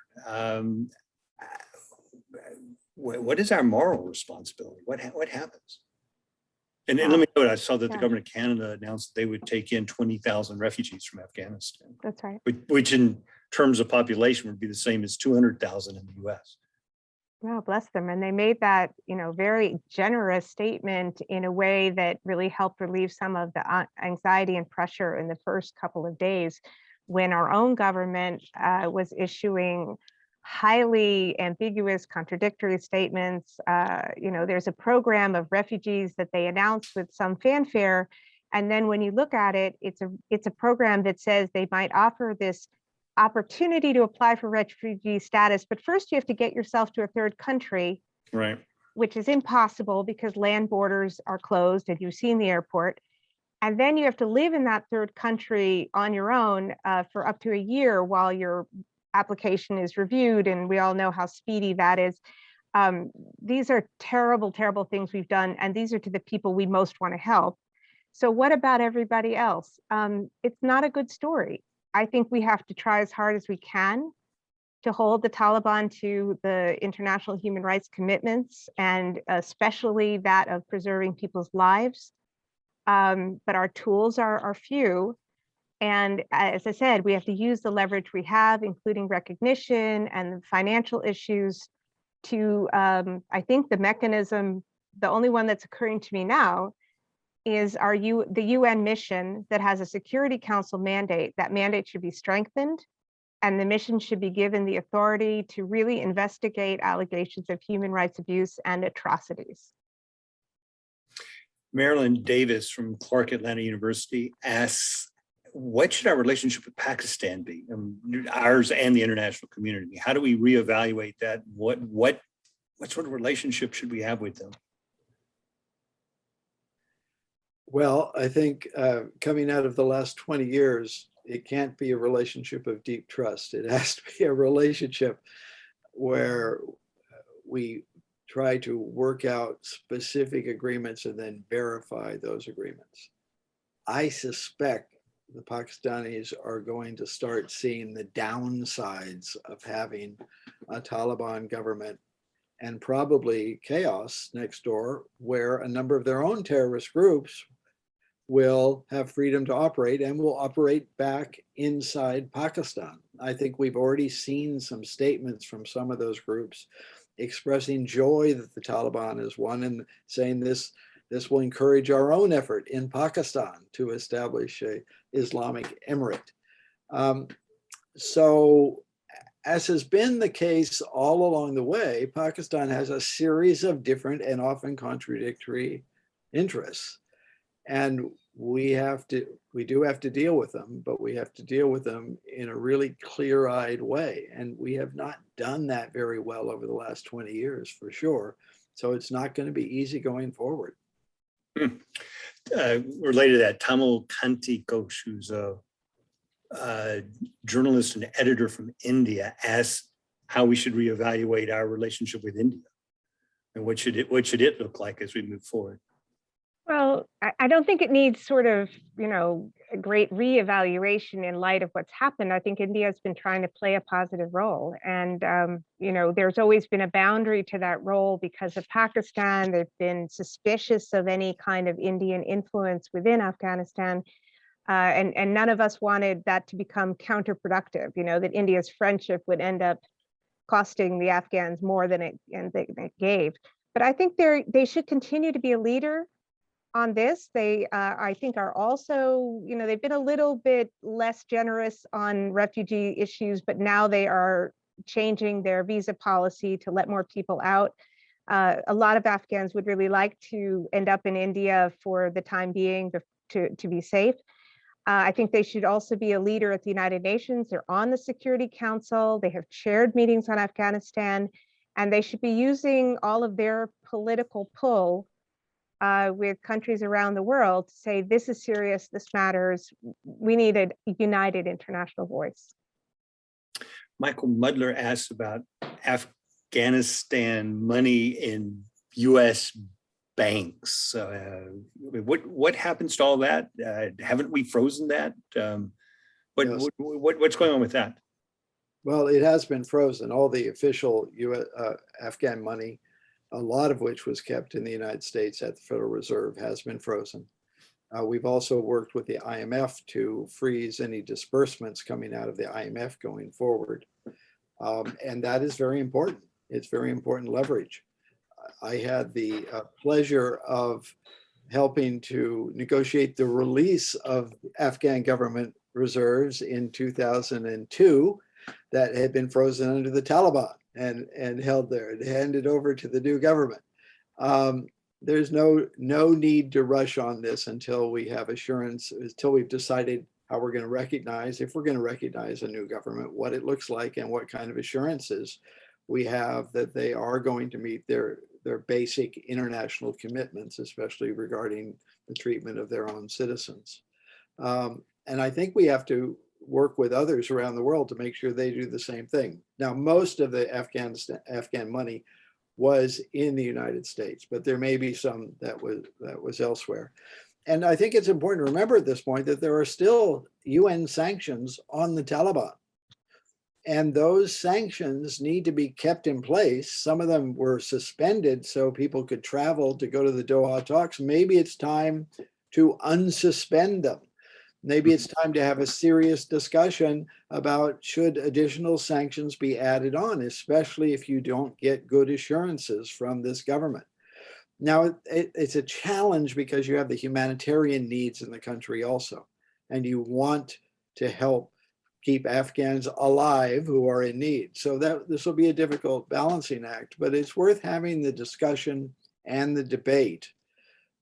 What is our moral responsibility? What happens? And let me note, I saw that the government of Canada announced they would take in 20,000 refugees from Afghanistan. That's right. Which in terms of population would be the same as 200,000 in the US. Well, bless them. And they made that, very generous statement in a way that really helped relieve some of the anxiety and pressure in the first couple of days when our own government was issuing highly ambiguous, contradictory statements. There's a program of refugees that they announced with some fanfare. And then when you look at it, it's a program that says they might offer this opportunity to apply for refugee status, but first you have to get yourself to a third country, right? Which is impossible because land borders are closed and you've seen the airport. And then you have to live in that third country on your own for up to a year while your application is reviewed. And we all know how speedy that is. These are terrible, terrible things we've done. And these are to the people we most want to help. So what about everybody else? It's not a good story. I think we have to try as hard as we can to hold the Taliban to the international human rights commitments, and especially that of preserving people's lives. But our tools are few. And as I said, we have to use the leverage we have, including recognition and financial issues to, I think the mechanism, the only one that's occurring to me now is the UN mission that has a Security Council mandate. That mandate should be strengthened, and the mission should be given the authority to really investigate allegations of human rights abuse and atrocities. Marilyn Davis from Clark Atlanta University asks, what should our relationship with Pakistan be? Ours and the international community. How do we reevaluate that? What sort of relationship should we have with them? Well, I think coming out of the last 20 years, it can't be a relationship of deep trust. It has to be a relationship where we try to work out specific agreements and then verify those agreements. I suspect the Pakistanis are going to start seeing the downsides of having a Taliban government and probably chaos next door, where a number of their own terrorist groups will have freedom to operate and will operate back inside Pakistan. I think we've already seen some statements from some of those groups expressing joy that the Taliban has won and saying this will encourage our own effort in Pakistan to establish an Islamic emirate. So as has been the case all along the way, Pakistan has a series of different and often contradictory interests. And we do have to deal with them, but we have to deal with them in a really clear-eyed way. And we have not done that very well over the last 20 years, for sure. So it's not going to be easy going forward. Related to that, Tamal Kanti Ghosh, who's a journalist and editor from India, asks how we should reevaluate our relationship with India and what should it look like as we move forward. Well, I don't think it needs sort of, a great reevaluation in light of what's happened. I think India has been trying to play a positive role. And, there's always been a boundary to that role because of Pakistan. They've been suspicious of any kind of Indian influence within Afghanistan. And none of us wanted that to become counterproductive, that India's friendship would end up costing the Afghans more than it gave. But I think they should continue to be a leader on this. They, I think, are also, they've been a little bit less generous on refugee issues, but now they are changing their visa policy to let more people out. A lot of Afghans would really like to end up in India for the time being to be safe. I think they should also be a leader at the United Nations. They're on the Security Council. They have chaired meetings on Afghanistan, and they should be using all of their political pull with countries around the world to say, this is serious, this matters. We need a united international voice. Michael Mudler asks about Afghanistan money in US banks. What happens to all that? Haven't we frozen that? Yes. What's going on with that? Well, it has been frozen. All the official Afghan money, a lot of which was kept in the United States at the Federal Reserve, has been frozen. We've also worked with the IMF to freeze any disbursements coming out of the IMF going forward. And that is very important. It's very important leverage. I had the pleasure of helping to negotiate the release of Afghan government reserves in 2002 that had been frozen under the Taliban and held there and handed over to the new government. There's no need to rush on this until we have assurance, until we've decided how we're going to recognize, if we're going to recognize a new government, what it looks like and what kind of assurances we have that they are going to meet their basic international commitments, especially regarding the treatment of their own citizens. And I think we have to work with others around the world to make sure they do the same thing. Now, most of the Afghan money was in the United States, but there may be some that was elsewhere. And I think it's important to remember at this point that there are still UN sanctions on the Taliban. And those sanctions need to be kept in place. Some of them were suspended so people could travel to go to the Doha talks. Maybe it's time to unsuspend them. Maybe it's time to have a serious discussion about should additional sanctions be added on, especially if you don't get good assurances from this government. Now, it's a challenge because you have the humanitarian needs in the country also, and you want to help keep Afghans alive who are in need. So this will be a difficult balancing act, but it's worth having the discussion and the debate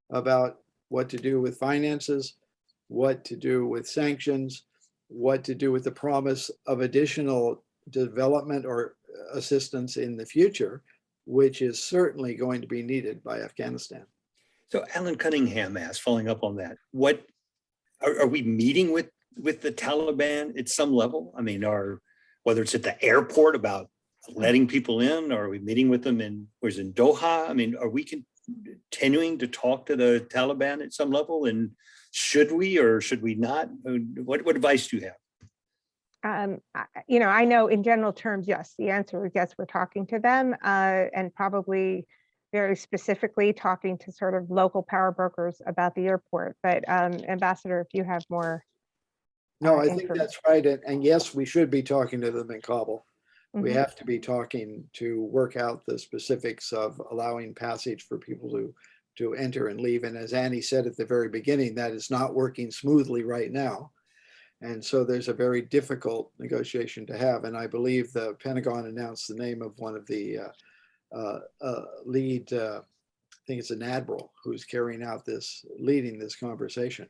about what to do with finances, what to do with sanctions, what to do with the promise of additional development or assistance in the future, which is certainly going to be needed by Afghanistan. So Alan Cunningham asked, following up on that, what are we meeting with the Taliban at some level? I mean, whether it's at the airport about letting people in, or are we meeting with them in Doha? I mean, are we continuing to talk to the Taliban at some level? And should we or should we not? What advice do you have? I know in general terms, yes, the answer is yes, we're talking to them, and probably very specifically talking to sort of local power brokers about the airport. But Ambassador, if you have more. No, I think that's right. And yes, we should be talking to them in Kabul. We have to be talking to work out the specifics of allowing passage for people to enter and leave. And as Annie said at the very beginning, that is not working smoothly right now. And so there's a very difficult negotiation to have. And I believe the Pentagon announced the name of one of the lead, I think it's an admiral who's leading this conversation.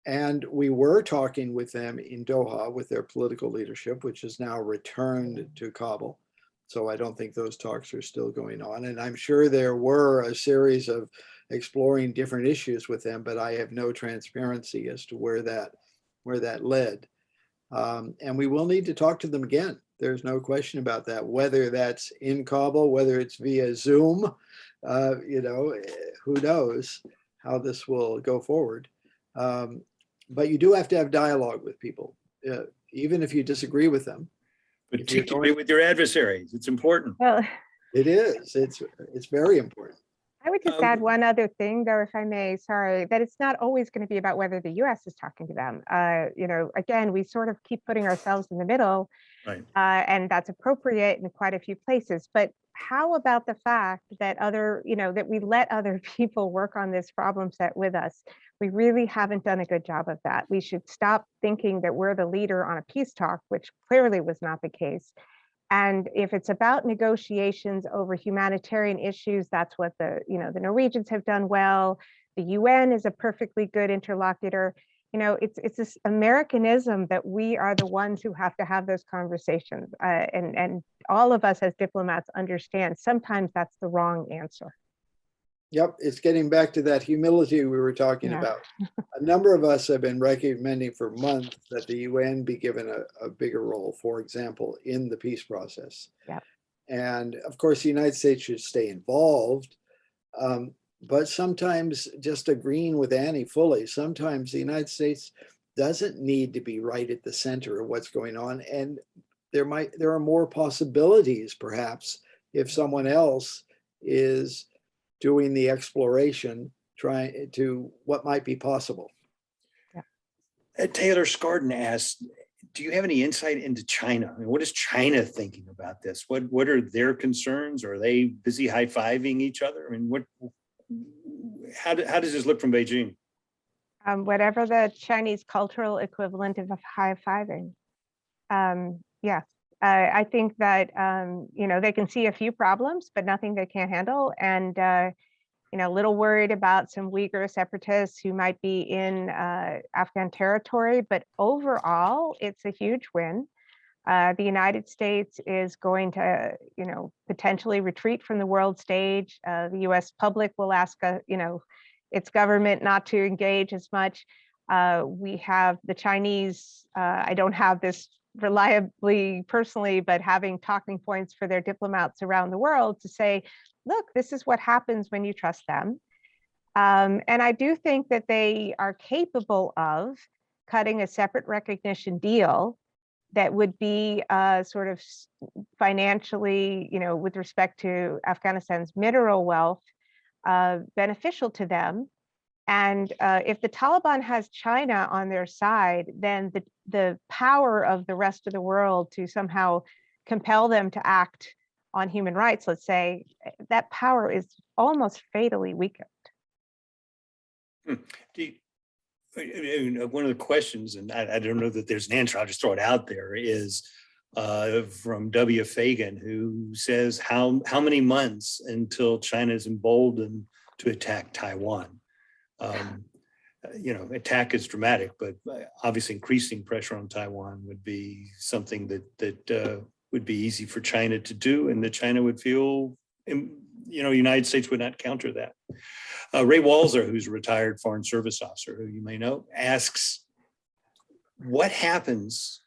And we were talking with them in Doha with their political leadership, which has now returned to Kabul. So I don't think those talks are still going on. And I'm sure there were a series of exploring different issues with them, but I have no transparency as to where that led. And we will need to talk to them again. There's no question about that, whether that's in Kabul, whether it's via Zoom, who knows how this will go forward. But you do have to have dialogue with people, even if you disagree with them. Particularly with your adversaries, it's important. Well, it is. It's very important. I would just add one other thing, though, if I may. Sorry, that it's not always going to be about whether the U.S. is talking to them. Again, we sort of keep putting ourselves in the middle, right? And that's appropriate in quite a few places. But how about the fact that that we let other people work on this problem set with us? We really haven't done a good job of that. We should stop thinking that we're the leader on a peace talk, which clearly was not the case. And if it's about negotiations over humanitarian issues, that's what the Norwegians have done well. The UN is a perfectly good interlocutor. It's this Americanism that we are the ones who have to have those conversations. And all of us as diplomats understand sometimes that's the wrong answer. Yep, it's getting back to that humility we were talking about. A number of us have been recommending for months that the UN be given a bigger role, for example, in the peace process. Yep. And of course, the United States should stay involved. But sometimes, just agreeing with Annie fully, sometimes the United States doesn't need to be right at the center of what's going on. And there are more possibilities, perhaps, if someone else is doing the exploration, trying to what might be possible. Yeah. Taylor Scarden asked, do you have any insight into China? I mean, what is China thinking about this? What are their concerns? Are they busy high-fiving each other? I mean, how does this look from Beijing? Whatever the Chinese cultural equivalent of high-fiving. Yeah. I think that, they can see a few problems, but nothing they can't handle. And, a little worried about some Uyghur separatists who might be in Afghan territory. But overall, it's a huge win. The United States is going to, potentially retreat from the world stage. The US public will ask, its government not to engage as much. We have the Chinese, I don't have this reliably personally, but having talking points for their diplomats around the world to say, look, this is what happens when you trust them. And I do think that they are capable of cutting a separate recognition deal that would be sort of financially, with respect to Afghanistan's mineral wealth, beneficial to them. And if the Taliban has China on their side, then the power of the rest of the world to somehow compel them to act on human rights, let's say, that power is almost fatally weakened. One of the questions, and I don't know that there's an answer, I'll just throw it out there, is from W. Fagan, who says how many months until China is emboldened to attack Taiwan? Attack is dramatic, but obviously increasing pressure on Taiwan would be something that would be easy for China to do, and that China would feel, United States would not counter that. Ray Walzer, who's a retired Foreign Service officer, who you may know, asks, what happens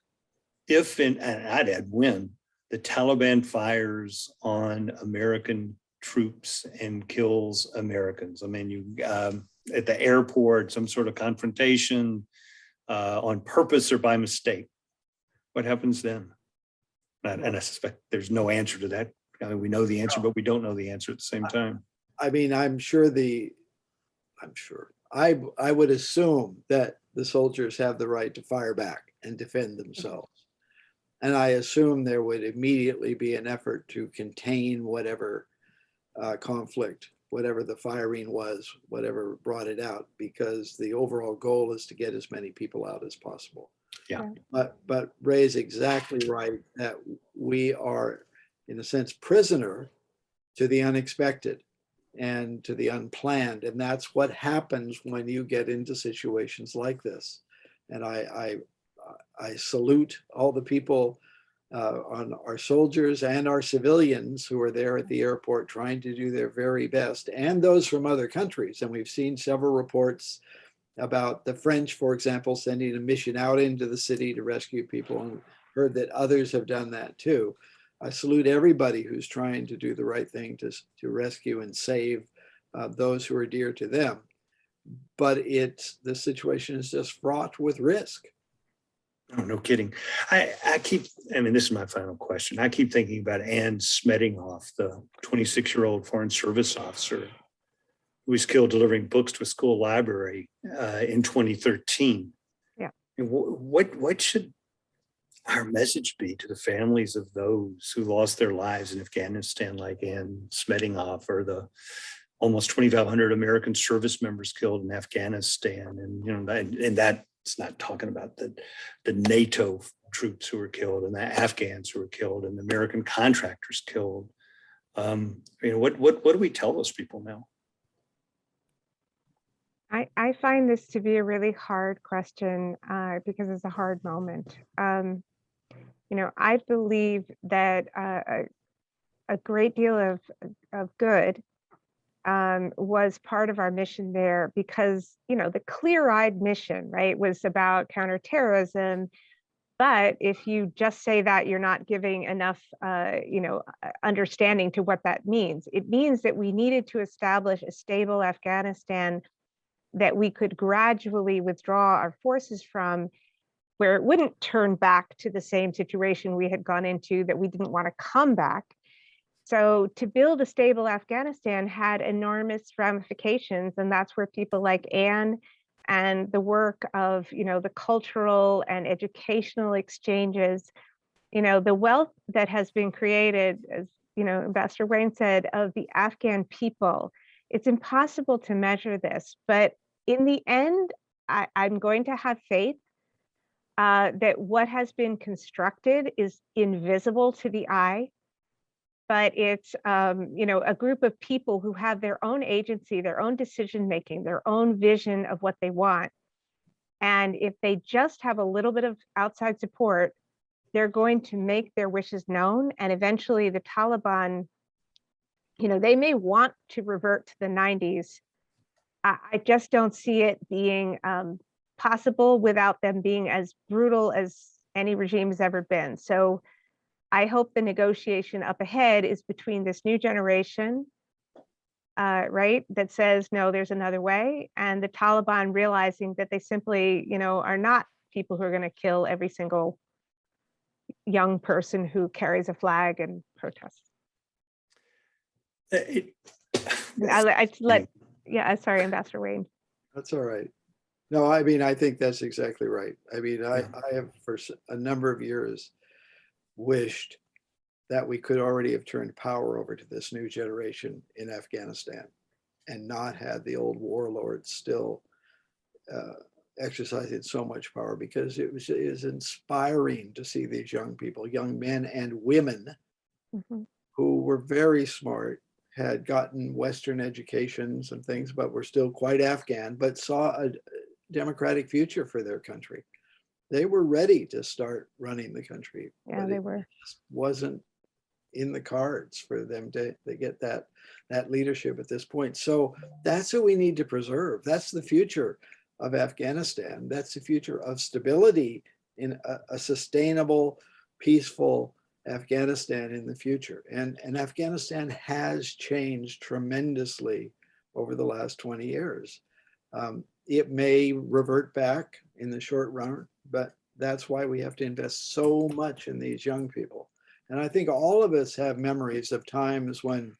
if, and I'd add when, the Taliban fires on American troops and kills Americans? I mean, you at the airport, some sort of confrontation on purpose or by mistake. What happens then? And I suspect there's no answer to that. I mean, we know the answer, but we don't know the answer at the same time. I mean, I would assume that the soldiers have the right to fire back and defend themselves. And I assume there would immediately be an effort to contain whatever conflict, whatever the firing was, whatever brought it out, because the overall goal is to get as many people out as possible. Yeah. But Ray's exactly right that we are, in a sense, prisoner to the unexpected and to the unplanned. And that's what happens when you get into situations like this. And I salute all the people on our soldiers and our civilians who are there at the airport trying to do their very best, and those from other countries. And we've seen several reports about the French, for example, sending a mission out into the city to rescue people, and heard that others have done that too. I salute everybody who's trying to do the right thing to rescue and save those who are dear to them. But the situation is just fraught with risk. Oh, no kidding. I mean, this is my final question. I keep thinking about Anne Smedingoff, the 26-year-old Foreign Service officer who was killed delivering books to a school library in 2013. Yeah. And what should our message be to the families of those who lost their lives in Afghanistan, like Anne Smedingoff, or the almost 2,500 American service members killed in Afghanistan? And that's not talking about the NATO troops who were killed, and the Afghans who were killed, and the American contractors killed. What do we tell those people now? I find this to be a really hard question because it's a hard moment. I believe that a great deal of good was part of our mission there, because, the clear-eyed mission, right, was about counterterrorism. But if you just say that, you're not giving enough, understanding to what that means. It means that we needed to establish a stable Afghanistan that we could gradually withdraw our forces from, where it wouldn't turn back to the same situation we had gone into, that we didn't want to come back. So to build a stable Afghanistan had enormous ramifications, and that's where people like Anne and the work of, the cultural and educational exchanges, the wealth that has been created, as Ambassador Wayne said, of the Afghan people. It's impossible to measure this, but in the end, I'm going to have faith that what has been constructed is invisible to the eye, but it's a group of people who have their own agency, their own decision making, their own vision of what they want. And if they just have a little bit of outside support, they're going to make their wishes known. And eventually the Taliban, they may want to revert to the 90s. I just don't see it being possible without them being as brutal as any regime has ever been. So I hope the negotiation up ahead is between this new generation, right, that says, no, there's another way, and the Taliban realizing that they simply, are not people who are going to kill every single young person who carries a flag and protests. Sorry, Sorry, Ambassador Wayne. That's all right. No, I mean, I think that's exactly right. I mean, Yeah. I have for a number of years wished that we could already have turned power over to this new generation in Afghanistan and not had the old warlords still uh, exercising so much power, because it was inspiring to see these young people, young men and women Mhm. who were very smart, had gotten Western educations and things, but were still quite Afghan, but saw a democratic future for their country. They were ready to start running the country, Yeah, but they it were. just wasn't in the cards for them to get that leadership at this point. So that's what we need to preserve. That's the future of Afghanistan. That's the future of stability in a sustainable, peaceful Afghanistan in the future. And Afghanistan has changed tremendously over the last 20 years. It may revert back in the short run, but that's why we have to invest so much in these young people. And I think all of us have memories of times when,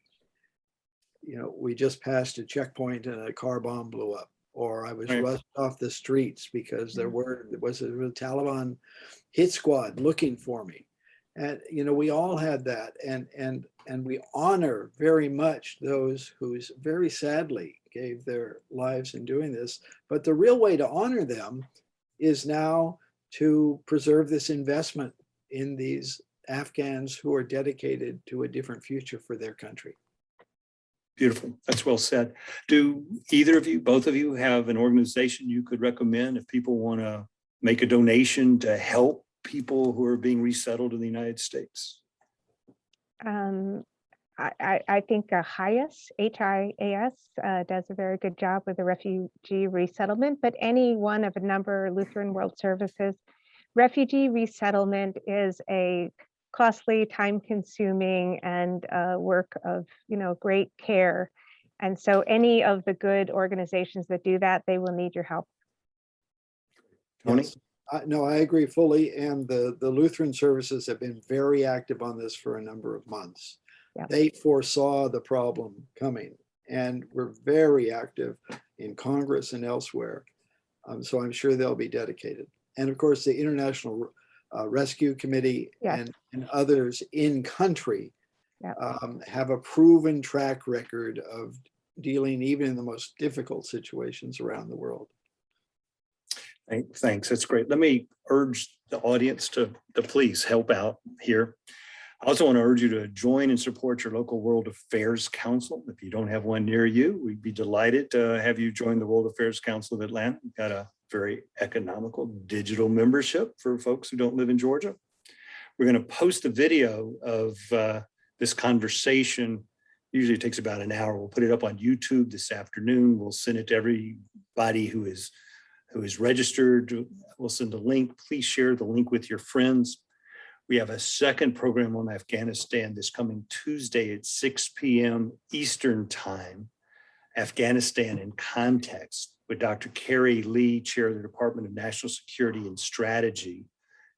we just passed a checkpoint and a car bomb blew up, or I was Right. rushed off the streets because there Mm. was a Taliban hit squad looking for me. And, we all had that. And we honor very much those who very sadly gave their lives in doing this. But the real way to honor them is now to preserve this investment in these Afghans who are dedicated to a different future for their country. Beautiful. That's well said. Do either of you, both of you, have an organization you could recommend if people want to make a donation to help people who are being resettled in the United States? Um, I think HIAS, HIAS, does a very good job with the refugee resettlement, but any one of a number, Lutheran World Services. Refugee resettlement is a costly, time-consuming, and work of great care. And so any of the good organizations that do that, they will need your help. Tony? Yes. No, I agree fully. And the Lutheran services have been very active on this for a number of months. Yeah. They foresaw the problem coming and were very active in Congress and elsewhere. So I'm sure they'll be dedicated. And of course, the International Rescue Committee Yes. and others in country Yeah. have a proven track record of dealing even in the most difficult situations around the world. Thanks. That's great. Let me urge the audience to please help out here. I also want to urge you to join and support your local World Affairs Council. If you don't have one near you, we'd be delighted to have you join the World Affairs Council of Atlanta. We've got a very economical digital membership for folks who don't live in Georgia. We're going to post a video of this conversation. Usually it takes about an hour. We'll put it up on YouTube this afternoon. We'll send it to everybody who is registered. We'll send a link. Please share the link with your friends. We have a second program on Afghanistan this coming Tuesday at 6 p.m. Eastern Time, Afghanistan in Context, with Dr. Carrie Lee, Chair of the Department of National Security and Strategy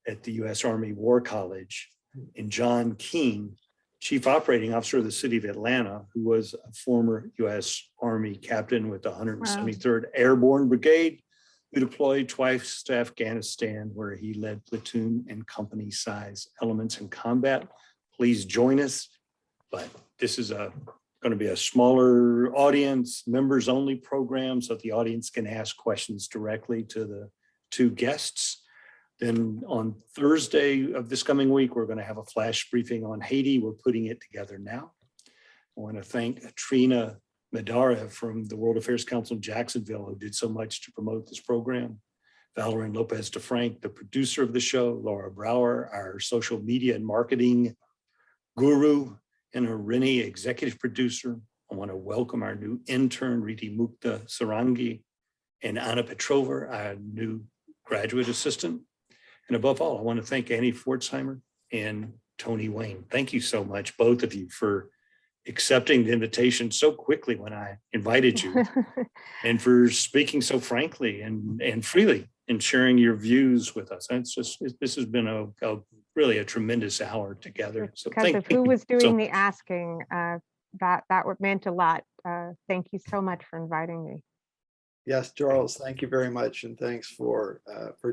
at the U.S. Army War College, and John Keene, Chief Operating Officer of the City of Atlanta, who was a former U.S. Army captain with the 173rd Airborne Brigade, who deployed twice to Afghanistan, where he led platoon and company size elements in combat. Please join us. But this is going to be a smaller audience, members only program, so the audience can ask questions directly to the two guests. Then on Thursday of this coming week, we're going to have a flash briefing on Haiti. We're putting it together now. I want to thank Trina Madara from the World Affairs Council in Jacksonville, who did so much to promote this program. Valerie Lopez DeFrank, the producer of the show. Laura Brower, our social media and marketing guru, and Rennie, executive producer. I want to welcome our new intern, Riti Mukta Sarangi, and Anna Petrova, our new graduate assistant. And above all, I want to thank Annie Pforzheimer and Tony Wayne. Thank you so much, both of you, for accepting the invitation so quickly when I invited you, and for speaking so frankly and freely and sharing your views with us. And this has been really a tremendous hour together. So because of who was doing the asking, that meant a lot. Thank you so much for inviting me. Yes, Charles, thank you very much. And thanks for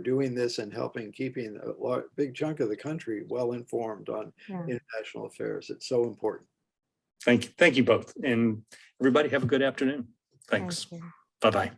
doing this and helping keeping a big chunk of the country well informed on Yeah. international affairs. It's so important. Thank you both. And everybody have a good afternoon. Thanks. Thank you. Bye-bye.